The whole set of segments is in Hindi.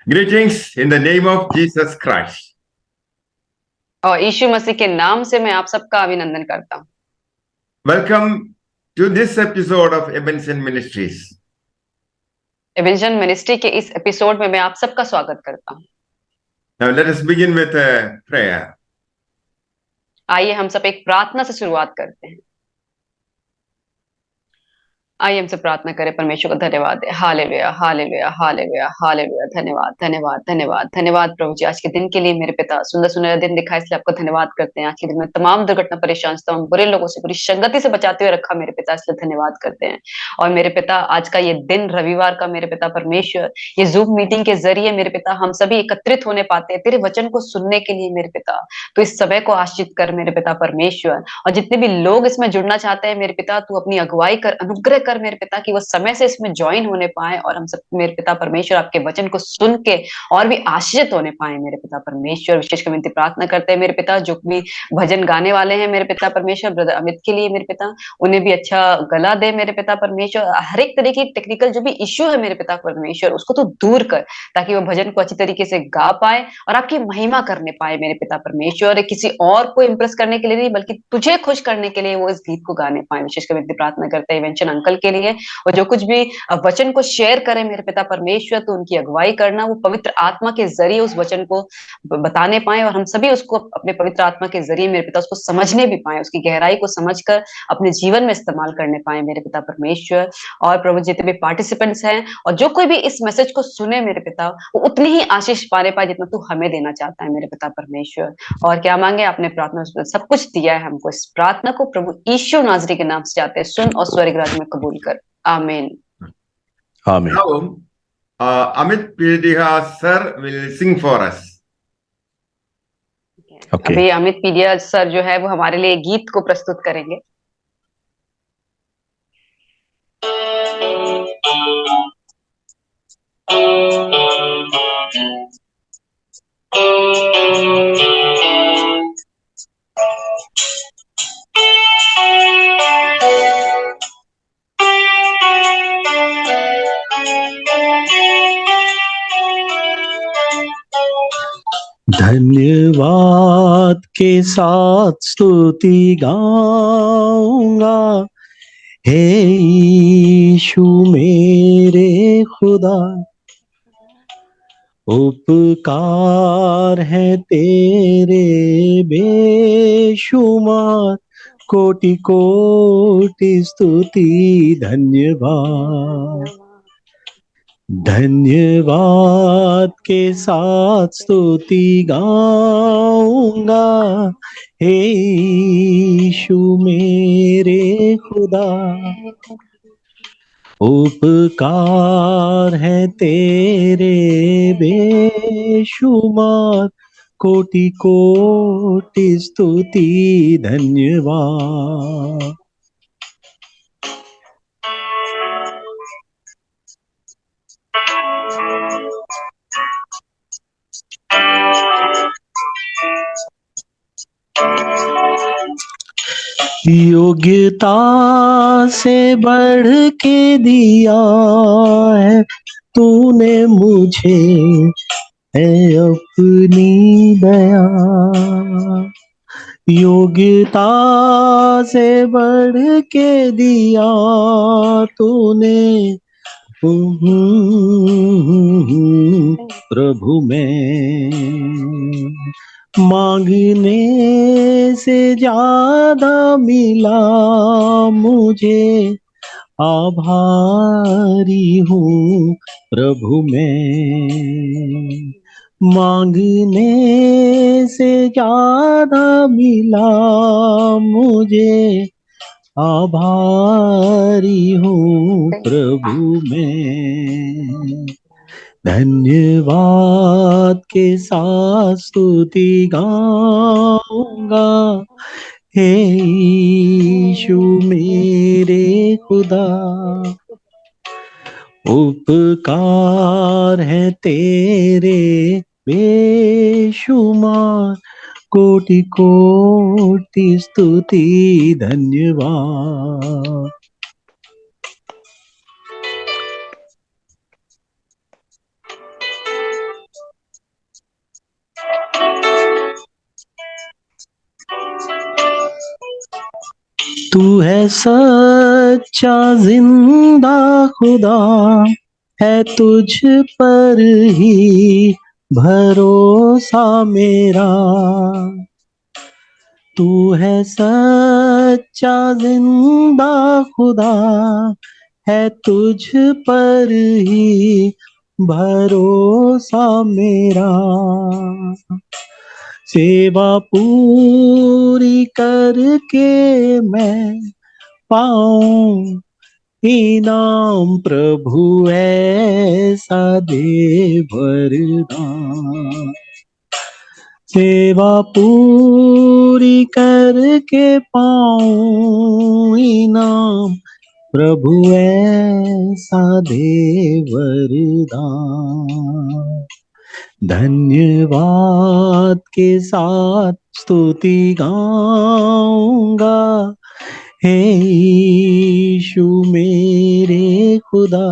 Greetings in the name of Jesus Christ. और यीशु मसीह के नाम से मैं आप सबका अभिनंदन करता हूँ। Welcome to this episode of Ebenezer Ministries. एवेंजन मिनिस्ट्री के इस एपिसोड में मैं आप सबका स्वागत करता हूँ। Now let us begin with a prayer. आइए हम सब एक प्रार्थना से शुरुआत करते हैं। आइए हमसे प्रार्थना करें। परमेश्वर का धन्यवाद है। Hallelujah, hallelujah, hallelujah, hallelujah. धन्यवाद, धन्यवाद, धन्यवाद, धन्यवाद प्रभु जी, आज के दिन के लिए मेरे पिता सुंदर सुंदर दिन दिखा, इसलिए आपका धन्यवाद करते हैं। आज के दिन में तमाम दुर्घटना, परेशान, तमाम बुरे लोगों से, बुरी संगति से बचाते हुए रखा मेरे पिता, इसलिए धन्यवाद करते हैं। और मेरे पिता, आज का ये दिन रविवार का मेरे पिता परमेश्वर, ये जूम मीटिंग के जरिए मेरे पिता हम सभी एकत्रित होने पाते हैं तेरे वचन को सुनने के लिए मेरे पिता। तो इस समय को आशीष कर मेरे पिता परमेश्वर, और जितने भी लोग इसमें जुड़ना चाहते हैं मेरे पिता, तू अपनी अगुवाई कर, अनुग्रह कर मेरे पिता, कि वो समय से इसमें ज्वाइन होने पाए और हम सब मेरे पिता परमेश्वर आपके वचन को सुन के और भी आशीषित होने पाए मेरे पिता परमेश्वर। विशेष विनती प्रार्थना करते हैं मेरे पिता, जो भी भजन गाने वाले हैं मेरे पिता परमेश्वर, ब्रदर अमित के लिए मेरे पिता, उन्हें भी अच्छा गला दे मेरे पिता परमेश्वर। हर एक तरह की टेक्निकल जो भी इश्यू है मेरे पिता परमेश्वर, उसको तो दूर कर, ताकि वो भजन को अच्छी तरीके से गा पाए और आपकी महिमा करने पाए मेरे पिता परमेश्वर। किसी और को इम्प्रेस करने के लिए नहीं, बल्कि तुझे खुश करने के लिए वो इस गीत को गाने पाए। विशेषकर विनती प्रार्थना करते हैं वेंचन अंकल के लिए, और जो कुछ भी वचन को शेयर करें मेरे पिता परमेश्वर, तो उनकी अगुवाई करना, वो पवित्र आत्मा के जरिए उस वचन को बताने पाए, और हम सभी उसको अपने पवित्र आत्मा के जरिए मेरे पिता उसको समझने भी पाए, उसकी गहराई को समझकर अपने जीवन में इस्तेमाल करने पाए मेरे पिता परमेश्वर। और प्रभु जितने भी पार्टिसिपेंट्स हैं और जो कोई भी इस मैसेज को सुने मेरे पिता, वो उतनी ही आशीष पाने पाए जितना तू हमें देना चाहता है मेरे पिता परमेश्वर। और क्या मांगे, आपने प्रार्थना सब कुछ दिया है हमको। इस प्रार्थना को प्रभु यीशु नाजरी के नाम से चाहते हैं, सुन और स्वर्ग राज्य में कबूल कर। आमीन। Amen. Now, Amit Pidha sir will sing for us. Okay. अभी अमित पीडिया सर जो है वो हमारे लिए गीत को प्रस्तुत करेंगे। धन्यवाद के साथ स्तुति गाऊंगा, हे यीशु मेरे खुदा। उपकार है तेरे बेशुमार, कोटि कोटि स्तुति धन्यवाद। धन्यवाद के साथ स्तुति गाऊंगा, हे यीशु मेरे खुदा। उपकार है तेरे बेशुमार, कोटि कोटि स्तुति धन्यवाद। योग्यता से बढ़ के दिया है तूने मुझे, है अपनी दया। योग्यता से बढ़ के दिया तूने, प्रभु मैं मांगने से ज्यादा मिला मुझे, आभारी हूँ प्रभु मैं। मांगने से ज्यादा मिला मुझे, आभारी हूँ प्रभु मैं। धन्यवाद के साथ स्तुति गाऊंगा, हे यीशु मेरे खुदा। उपकार है तेरे बेशुमार, कोटि कोटि स्तुति धन्यवाद। तू है सच्चा जिंदा खुदा, है तुझ पर ही भरोसा मेरा। तू है सच्चा जिंदा खुदा, है तुझ पर ही भरोसा मेरा। सेवा पूरी करके मैं पाऊं इनाम, प्रभु ऐसा दे वरदान। सेवा पूरी करके पाऊं इनाम, प्रभु ऐसा दे वरदान। धन्यवाद के साथ स्तुति गाऊंगा, हे यीशु मेरे खुदा।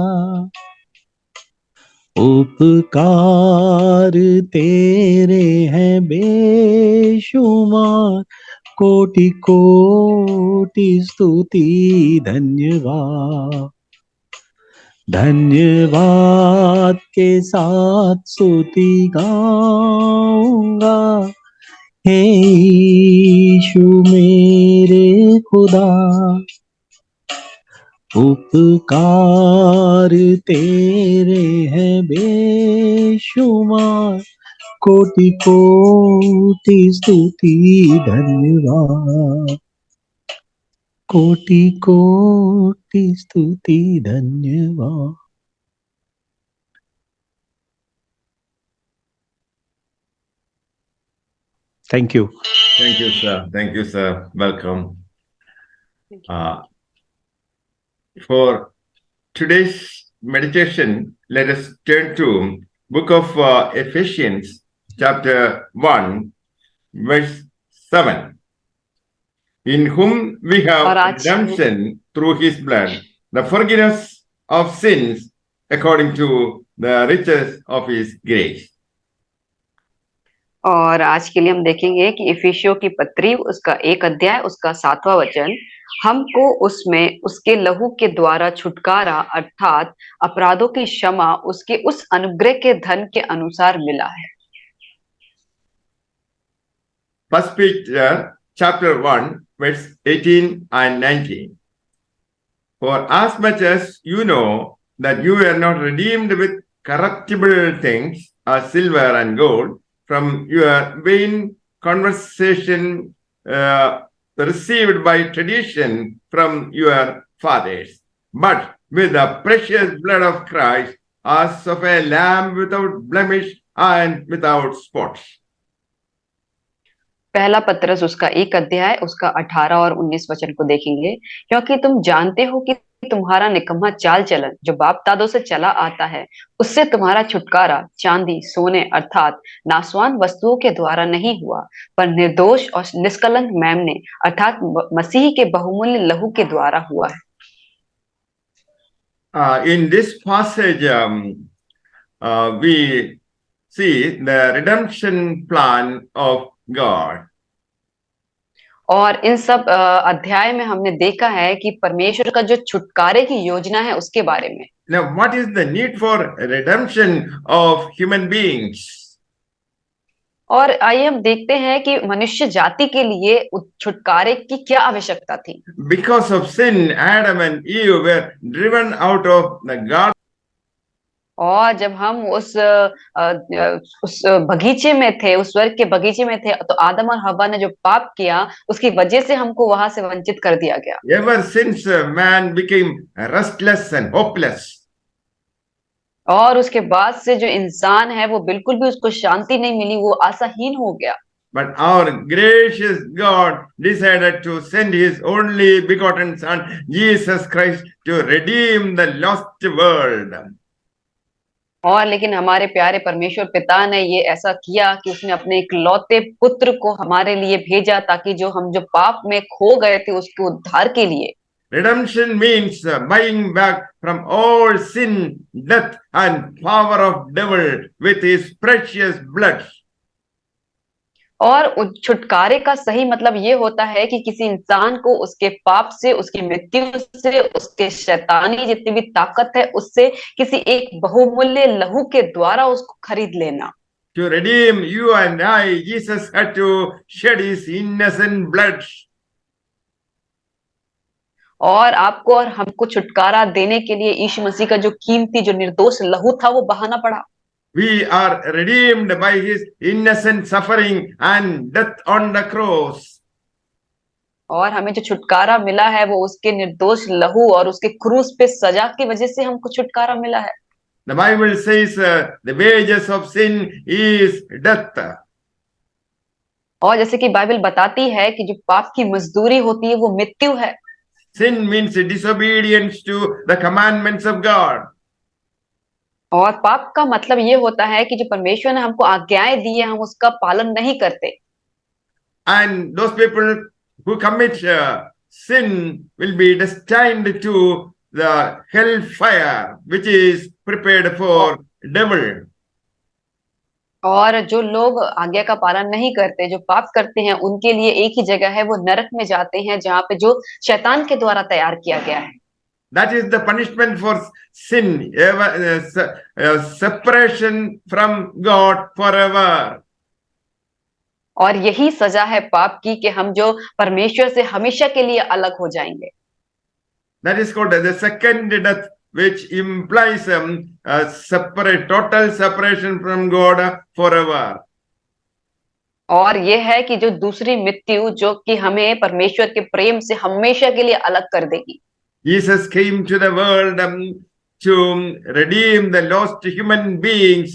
उपकार तेरे हैं बेशुमार, कोटि कोटि स्तुति धन्यवाद। धन्यवाद के साथ स्तुति गाऊंगा, हे यीशु मेरे खुदा। उपकार तेरे हैं बेशुमार, कोटि कोटि स्तुति धन्यवाद। कोटि कोटि स्तुति धन्यवाद। Thank you. Thank you, sir. Thank you, sir. Welcome. For today's meditation, let us turn to Book of Ephesians, chapter 1, verse 7. In whom we have redemption through his blood, the forgiveness of sins according to the riches of his grace. और आज के लिए हम देखेंगे कि इफिसियों की पत्री उसका 1 अध्याय उसका 7वां वचन, हमको उसमें उसके लहू के द्वारा छुटकारा अर्थात अपराधों की क्षमा उसके उस अनुग्रह के धन के अनुसार मिला है। First Peter chapter 1 verse 18 and 19. For as much as you know that you were not redeemed with corruptible things as silver and gold from your vain conversation received by tradition from your fathers, but with the precious blood of Christ, as of a lamb without blemish and without spots. पहला पत्रस उसका 1 अध्याय उसका 18 और 19 वचन को देखेंगे। क्योंकि तुम जानते हो कि तुम्हारा निकम्मा चाल चलन जो बाप दादों से चला आता है, उससे तुम्हारा छुटकारा चांदी सोने अर्थात नासवान वस्तुओं के द्वारा नहीं हुआ, पर निर्दोष और निष्कलंक मेमने अर्थात मसीह के बहुमूल्य लहू के द्वारा हुआ है। In this passage, we see the redemption plan of God. और इन सब अध्याय में हमने देखा है कि परमेश्वर का जो छुटकारे की योजना है उसके बारे में। Now, what is the need for redemption of human beings? और आइए हम देखते हैं कि मनुष्य जाति के लिए छुटकारे की क्या आवश्यकता थी। Because of sin, Adam and Eve were driven out of the garden. और जब हम उस बगीचे में थे, उस स्वर्ग के बगीचे में थे, तो आदम और हव्वा ने जो पाप किया उसकी वजह से हमको वहां से वंचित कर दिया गया। Ever since man became restless and hopeless. और उसके बाद से जो इंसान है वो बिल्कुल भी उसको शांति नहीं मिली, वो आशाहीन हो गया। But our gracious God decided to send his only begotten Son, Jesus Christ, to redeem the lost world. और लेकिन हमारे प्यारे परमेश्वर पिता ने ये ऐसा किया कि उसने अपने इकलौते पुत्र को हमारे लिए भेजा ताकि हम जो पाप में खो गए थे उसके उद्धार के लिए। Redemption means buying back from all sin, death and power of devil with his precious blood. और छुटकारे का सही मतलब ये होता है कि किसी इंसान को उसके पाप से, उसकी मृत्यु से, उसके शैतानी जितनी भी ताकत है उससे किसी एक बहुमूल्य लहू के द्वारा उसको खरीद लेना। To redeem you and I, Jesus had to shed his innocent blood. और आपको और हमको छुटकारा देने के लिए यीशु मसीह का जो कीमती, जो निर्दोष लहू था वो बहाना पड़ा। We are redeemed by his innocent suffering and death on the cross. और हमें जो छुटकारा मिला है वो उसके निर्दोष लहू और उसके क्रूस पे सजा की वजह से हमको छुटकारा मिला है। The Bible says the wages of sin is death. और जैसे कि बाइबल बताती है कि जो पाप की मजदूरी होती है वो मृत्यु है। Sin means disobedience to the commandments of God. और पाप का मतलब ये होता है कि जो परमेश्वर ने हमको आज्ञाएं दी है हम उसका पालन नहीं करते। And those people who commit sin will be destined to the hellfire, which is prepared for devil. और जो लोग आज्ञा का पालन नहीं करते, जो पाप करते हैं, उनके लिए एक ही जगह है, वो नरक में जाते हैं जहाँ पे जो शैतान के द्वारा तैयार किया गया है। That is the punishment for sin, separation from God forever. और यही सजा है पाप की कि हम जो परमेश्वर से हमेशा के लिए अलग हो जाएंगे। That is called the second death, which implies total separation from God forever. और ये है कि जो दूसरी मृत्यु जो कि हमें परमेश्वर के प्रेम से हमेशा के लिए अलग कर देगी। Jesus came to the world to redeem the lost human beings.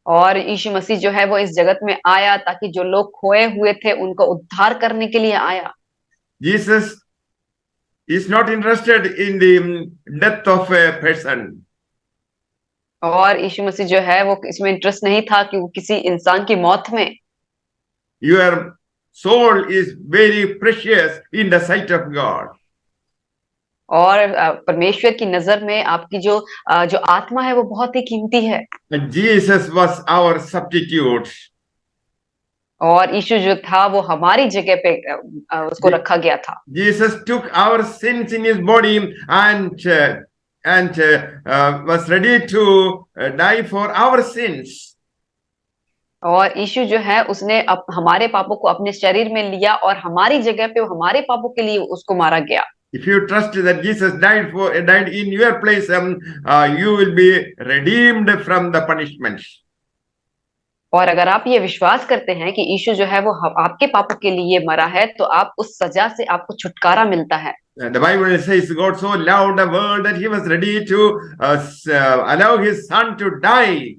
और यीशु मसीह जो है वो इस जगत में आया ताकि जो लोग खोए हुए थे उनको उद्धार करने के लिए आया। Jesus is not interested in the death of a person. और यीशु मसीह जो है वो इसमें इंटरेस्ट नहीं था कि वो किसी इंसान की मौत में। Your soul is very precious in the sight of God. और परमेश्वर की नजर में आपकी जो जो आत्मा है वो बहुत ही कीमती है। And Jesus was our substitute. और यीशु जो था वो हमारी जगह पे उसको रखा गया था। Jesus took our sins in his body and was ready to die for our sins. और यीशु जो है उसने हमारे पापों को अपने शरीर में लिया और हमारी जगह पे हमारे पापों के लिए उसको मारा गया। If you trust that Jesus died in your place, you will be redeemed from the punishment. और अगर आप ये विश्वास करते हैं कि यीशु जो है वो आपके पापों के लिए मरा है तो आप उस सजा से आपको छुटकारा मिलता है। The Bible says God so loved the world that he was ready to allow his son to die.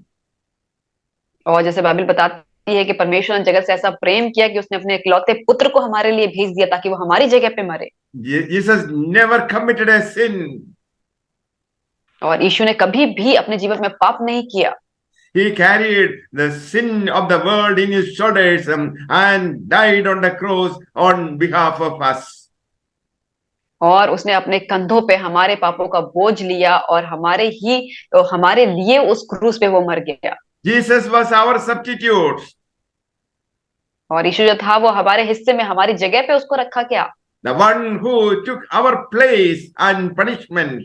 और जैसे बाइबल बताती है कि परमेश्वर ने जगत से ऐसा प्रेम किया कि उसने अपने इकलौते पुत्र को हमारे लिए भेज दिया ताकि वो हमारी जगह पे मरे। Jesus never committed a sin. और यीशु ने कभी भी अपने जीवन में पाप नहीं किया। He carried the sin of the world in his shoulders and died on the cross on behalf of us. और उसने अपने कंधों पे हमारे पापों का बोझ लिया और हमारे लिए उस क्रूस पे वो मर गया। Jesus was our substitute. और यीशु जो था वो हमारे हिस्से में हमारी जगह पे उसको रखा गया। The one who took our place and punishment.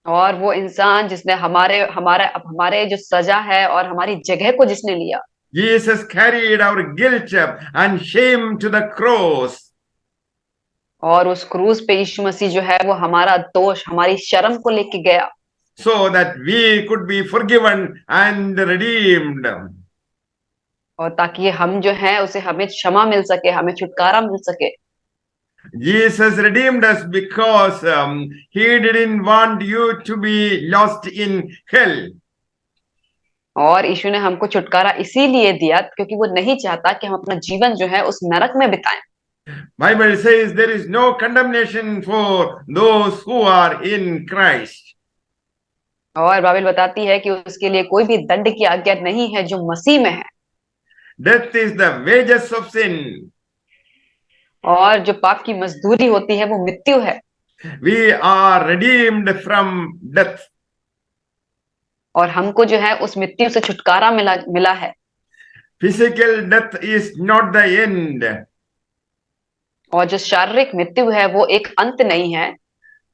और वो इंसान जिसने हमारे जो सजा है और हमारी जगह को जिसने लिया। Jesus carried our guilt and shame to the cross. और उस क्रूस पे यीशु मसीह जो है वो हमारा दोष, हमारी शर्म को लेके गया। So that we could be forgiven and redeemed. और ताकि हम जो है उसे हमें क्षमा मिल सके, हमें छुटकारा मिल सके। Jesus redeemed us because he didn't want you to be lost in hell. और यीशु ने हमको छुटकारा इसीलिए दिया क्योंकि वो नहीं चाहता कि हम अपना जीवन जो है उस नरक में बिताएं। Bible says there is no condemnation for those who are in Christ. और बाइबल बताती है कि उसके लिए कोई भी दंड की आज्ञा नहीं है जो मसीह में है। Death is the wages of sin. और जो पाप की मजदूरी होती है वो मृत्यु है। We are redeemed from death. और हमको जो है उस मृत्यु से छुटकारा मिला है। Physical death is not the end. और जो शारीरिक मृत्यु है वो एक अंत नहीं है।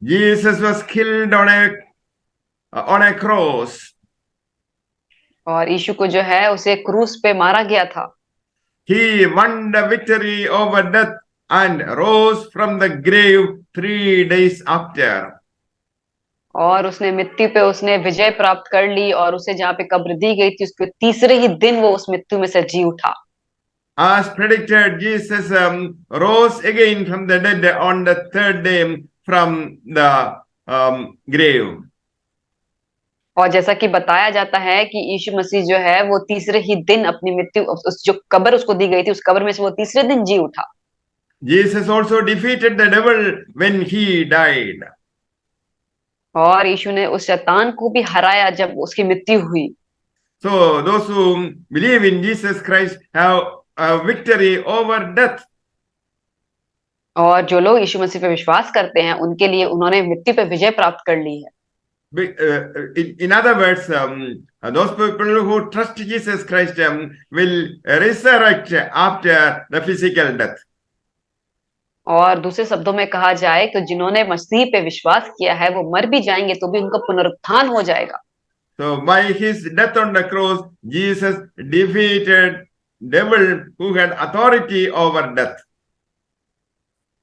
Jesus was killed on a cross. और यीशु को जो है उसे क्रूस पे मारा गया था। He won the victory over death and rose from the grave 3 days after. और उसने मृत्यु पे उसने विजय प्राप्त कर ली और उसे जहाँ पे कब्र दी गई थी उसके तीसरे ही दिन वो उस मृत्यु में से जी उठा। As predicted, Jesus rose again from the dead on the 3rd day from the grave. और जैसा कि बताया जाता है कि यीशु मसीह जो है वो तीसरे ही दिन अपनी मृत्यु उस जो कब्र उसको दी गई थी उस कब्र में से वो तीसरे दिन जी उठा। Jesus also defeated the devil when he died. और यीशु ने उस शैतान को भी हराया जब उसकी मृत्यु हुई। So those who believe in Jesus Christ have a victory over death. और जो लोग यीशु मसीह पे विश्वास करते हैं उनके लिए उन्होंने मृत्यु पे विजय प्राप्त कर ली है। In other words, those people who trust Jesus Christ will resurrect after the physical death. और दूसरे शब्दों में कहा जाए तो जिन्होंने मसीह पे विश्वास किया है वो मर भी जाएंगे तो भी उनका पुनरुत्थान हो जाएगा। So by his death on the cross, Jesus defeated devil who had authority over death.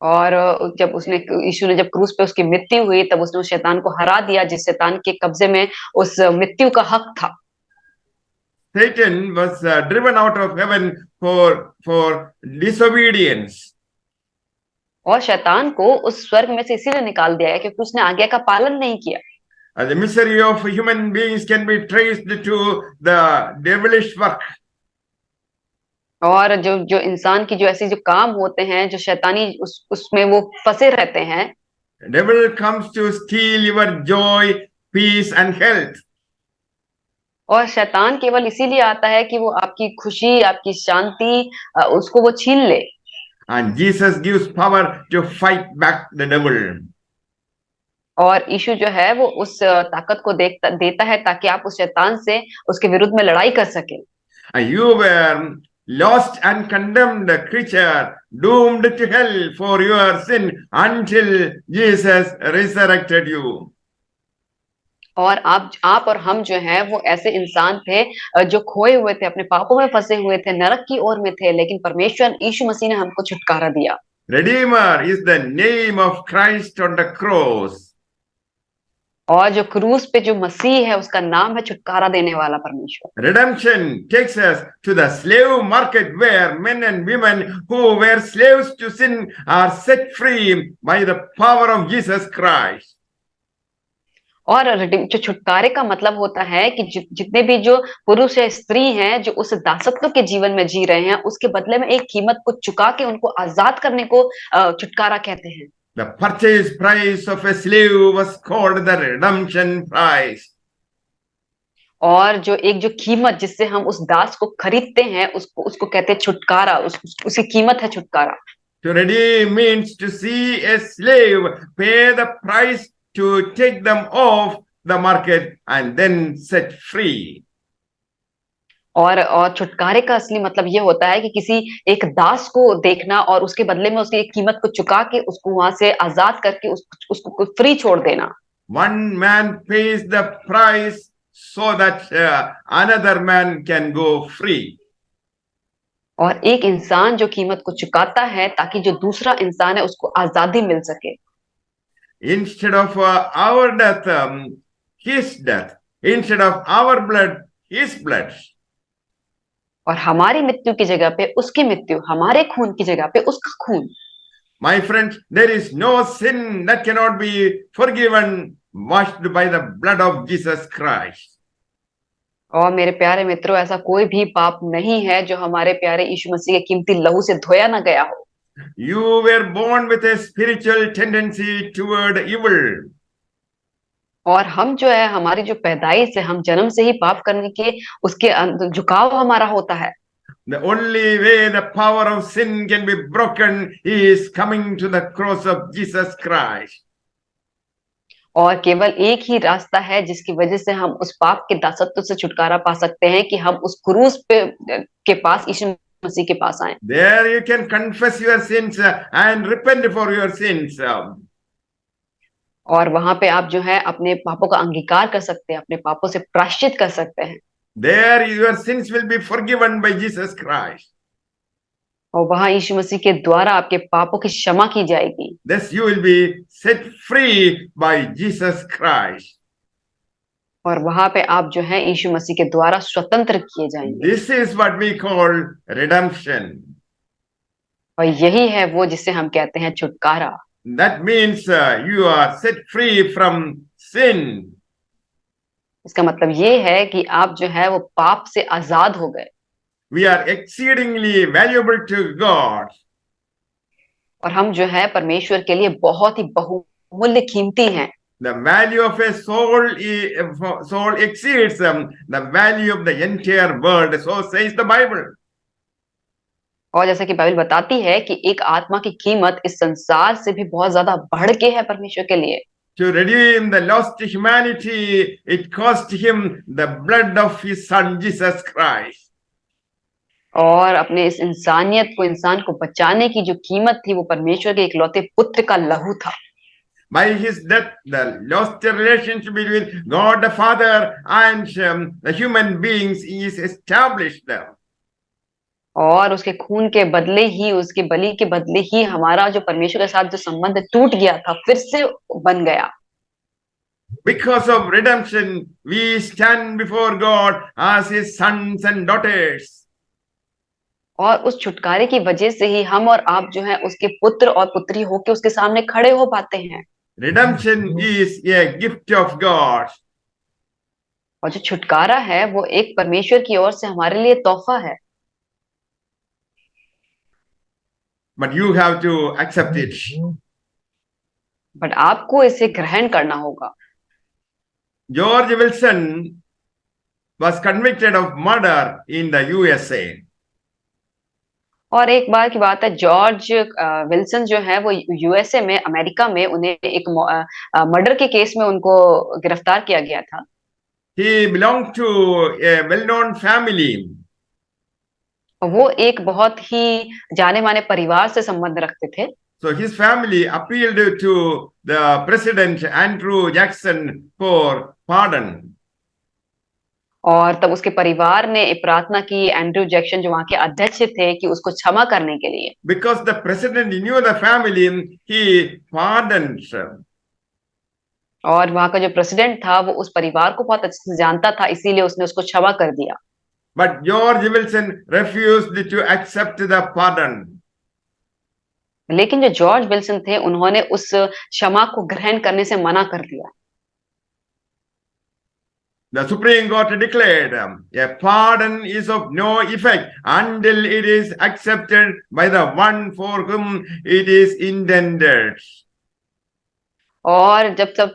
और जब उसने यीशु ने जब क्रूस पे उसकी मृत्यु हुई तब उसने उस शैतान को हरा दिया जिस शैतान के कब्जे में उस मृत्यु का हक था। Satan was driven out of heaven for disobedience. और शैतान को उस स्वर्ग में से इसीलिए निकाल दिया है क्योंकि उसने आज्ञा का पालन नहीं किया। The misery of human beings can be traced to the devilish work. और जो इंसान की जो ऐसी जो काम होते हैं जो शैतानी उसमें वो फंसे रहते हैं। Devil comes to steal your joy, peace and health. और शैतान केवल इसीलिए आता है कि वो आपकी खुशी आपकी शांति उसको वो छीन ले। And Jesus gives power to fight back the devil. और यीशु जो है वो उस ताकत को देता है ताकि आप उस शैतान से उसके विरुद्ध में लड़ाई कर सके। And you were lost and condemned creature, doomed to hell for your sin until Jesus resurrected you. और आप और हम जो हैं वो ऐसे इंसान थे जो खोए हुए थे अपने पापों में फंसे हुए थे नरक की ओर में थे लेकिन परमेश्वर यीशु मसीह ने हमको छुटकारा दिया। Redeemer is the name of Christ on the cross. और जो क्रूस पे जो मसीह है उसका नाम है छुटकारा देने वाला परमेश्वर। Redemption takes us to the slave market where men and women who were slaves to sin are set free by the power of Jesus Christ. और जो छुटकारे का मतलब होता है कि जितने भी जो पुरुष है स्त्री हैं जो उस दासत्व के जीवन में जी रहे हैं उसके बदले में एक कीमत को चुका के उनको आजाद करने को छुटकारा कहते हैं। The purchase price of a slave was called the redemption price. और जो कीमत जिससे हम उस दास को खरीदते हैं उसको कहते हैं छुटकारा। उसकी कीमत है छुटकारा। To redeem means to see a slave pay the price to take them off the market and then set free. और छुटकारे का असली मतलब ये होता है कि किसी एक दास को देखना और उसके बदले में उसकी एक कीमत को चुका के उसको वहां से आजाद करके उसको फ्री छोड़ देना। One man pays the price so that another man can go free. और एक इंसान जो कीमत को चुकाता है ताकि जो दूसरा इंसान है उसको आजादी मिल सके। Instead of our death, his death. Instead of our blood, his blood. और हमारी मृत्यु की जगह पे उसकी मृत्यु, हमारे खून की जगह पे उसका खून। My friends, there is no sin that cannot be forgiven, washed by the blood of Jesus Christ. और मेरे प्यारे मित्रों, ऐसा कोई भी पाप नहीं है जो हमारे प्यारे यीशु मसीह के कीमती लहू से धोया ना गया हो। You were born with a spiritual tendency toward evil. और हम जो है हमारी जो पैदाइश है, हम जन्म से ही पाप करने के उसके झुकाव हमारा होता है। The only way the power of sin can be broken is coming to the cross of Jesus Christ. और केवल एक ही रास्ता है जिसकी वजह से हम उस पाप के दासत्व से छुटकारा पा सकते हैं कि हम उस क्रूस पे के पास यीशु मसीह के पास आए। There you can confess your sins and repent for your sins. और वहां पे आप जो है अपने पापों का अंगीकार कर सकते हैं, अपने पापों से प्रायश्चित कर सकते हैं। There your sins will be forgiven by Jesus Christ. और वहां यीशु मसीह के द्वारा आपके पापों की क्षमा की जाएगी। Thus you will be set free by Jesus Christ. और वहां पे आप जो है यीशु मसीह के द्वारा स्वतंत्र किए जाएंगे। This is what we call redemption. और यही है वो जिसे हम कहते हैं छुटकारा। That means you are set free from sin. इसका मतलब ये है कि आप जो है वो पाप से आजाद हो गए। We are exceedingly valuable to God. और हम जो है परमेश्वर के लिए बहुत ही बहुमूल्य कीमती हैं। The value of a soul exceeds the value of the entire world. So says the Bible. और जैसा कि बाइबल बताती है कि एक आत्मा की कीमत इस संसार से भी बहुत ज्यादा बढ़ के है परमेश्वर के लिए। To redeem the lost humanity, it cost him the blood of his son Jesus Christ. और अपने इस इंसान को बचाने की जो कीमत थी वो परमेश्वर के इकलौते पुत्र का लहू था। By his death, the lost relationship between God the Father and the human beings is established. और उसके खून के बदले ही, उसके बलि के बदले ही हमारा जो परमेश्वर के साथ जो संबंध टूट गया था फिर से बन गया। Because of redemption, we stand before God as his sons and daughters. और उस छुटकारे की वजह से ही हम और आप जो है उसके पुत्र और पुत्री होके उसके सामने खड़े हो पाते हैं। Redemption is a gift of God. और जो छुटकारा है वो एक परमेश्वर की ओर से हमारे लिए तोहफा है। But you have to accept it. But आपको इसे ग्रहण करना होगा। George Wilson was convicted of murder in the USA. और एक बार की बात है, जॉर्ज विल्सन जो है वो यूएसए में, अमेरिका में उन्हें एक मर्डर के केस में उनको गिरफ्तार किया गया था। He belonged to a well-known family. वो एक बहुत ही जाने माने परिवार से संबंध रखते थे। So his family appealed to the president Andrew Jackson for pardon. और तब उसके परिवार ने प्रार्थना की एंड्रयू जैक्सन जो वहां के अध्यक्ष थे कि उसको क्षमा करने के लिए। Because the president knew the family, he pardoned. और वहां का जो प्रेसिडेंट था वो उस परिवार को बहुत अच्छे से जानता था, इसीलिए उसने उसको क्षमा कर दिया। But George Wilson refused to accept the pardon. लेकिन जो जॉर्ज विल्सन थे उन्होंने उस क्षमा को ग्रहण करने से मना कर दिया। The Supreme Court declared a pardon is of no effect until it is accepted by the one for whom it is intended. और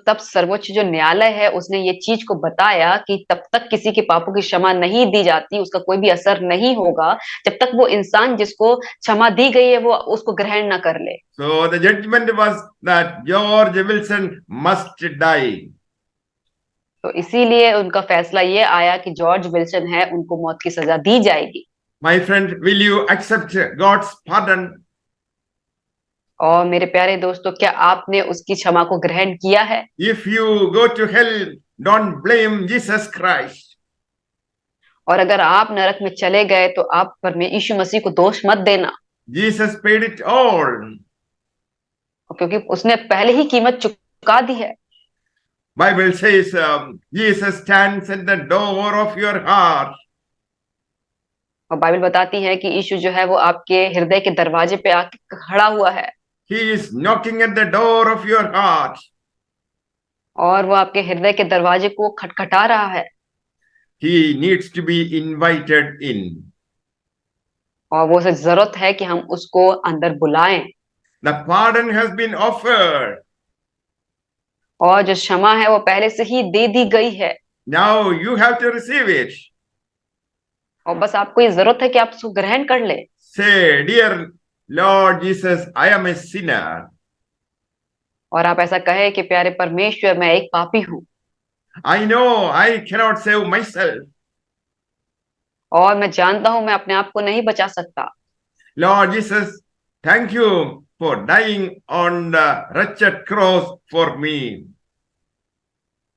तब सर्वोच्च जो न्यायालय है उसने ये चीज को बताया कि तब तक किसी के पापों की क्षमा नहीं दी जाती, उसका कोई भी असर नहीं होगा जब तक वो इंसान जिसको क्षमा दी गई है वो उसको ग्रहण न कर ले। So the judgment was that George Wilson must die. तो इसीलिए उनका फैसला ये आया कि जॉर्ज विल्सन है उनको मौत की सजा दी जाएगी। My friend, will you accept God's pardon? और मेरे प्यारे दोस्तों, क्या आपने उसकी क्षमा को ग्रहण किया है? If you go to hell, don't blame Jesus Christ. और अगर आप नरक में चले गए तो आप यीशु मसीह को दोष मत देना। Jesus paid it all. क्योंकि उसने पहले ही कीमत चुका दी है। Bible says Jesus stands at the door of your heart. और बाइबल बताती है कि यीशु जो है वो आपके हृदय के दरवाजे पे आके खड़ा हुआ है। He is knocking at the door of your heart. और वो आपके हृदय के दरवाजे को खटखटा रहा है। He needs to be invited in. और वो से जरूरत है कि हम उसको अंदर बुलाएं। The pardon has been offered. और जो क्षमा है वो पहले से ही दे दी गई है। Now you have to receive it. और बस आपको ये जरूरत है कि आप उसको ग्रहण कर ले। Say, dear Lord Jesus, I am a sinner. और आप ऐसा कहे कि प्यारे परमेश्वर, मैं एक पापी हूँ I know I cannot save myself. और मैं जानता हूँ मैं अपने आप को नहीं बचा सकता। Lord Jesus, thank you for dying on the wretched cross for me.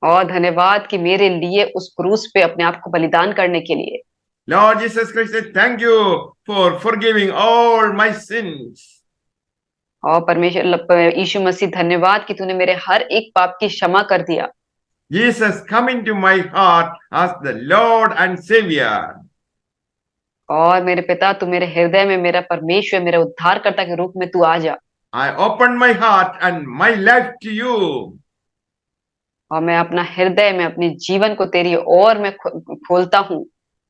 और धन्यवाद कि मेरे लिए उस क्रूस पे अपने आप को बलिदान करने के लिए। Lord Jesus Christ, thank you for forgiving all my sins. और परमेश्वर यीशु मसीह, धन्यवाद कि तूने मेरे हर एक पाप की क्षमा कर दिया। Jesus, come into my heart as the Lord and Savior. और मेरे पिता, तू मेरे हृदय में मेरा परमेश्वर, मेरे उद्धारकर्ता के रूप में तू आ जा। I open my heart and my life to you. और मैं अपना हृदय में अपने जीवन को तेरी ओर में खोलता हूँ।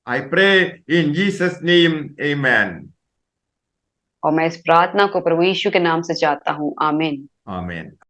I pray in Jesus' name, amen. और मैं इस प्रार्थना को प्रभु यीशु के नाम से चाहता हूँ, आमीन। Amen.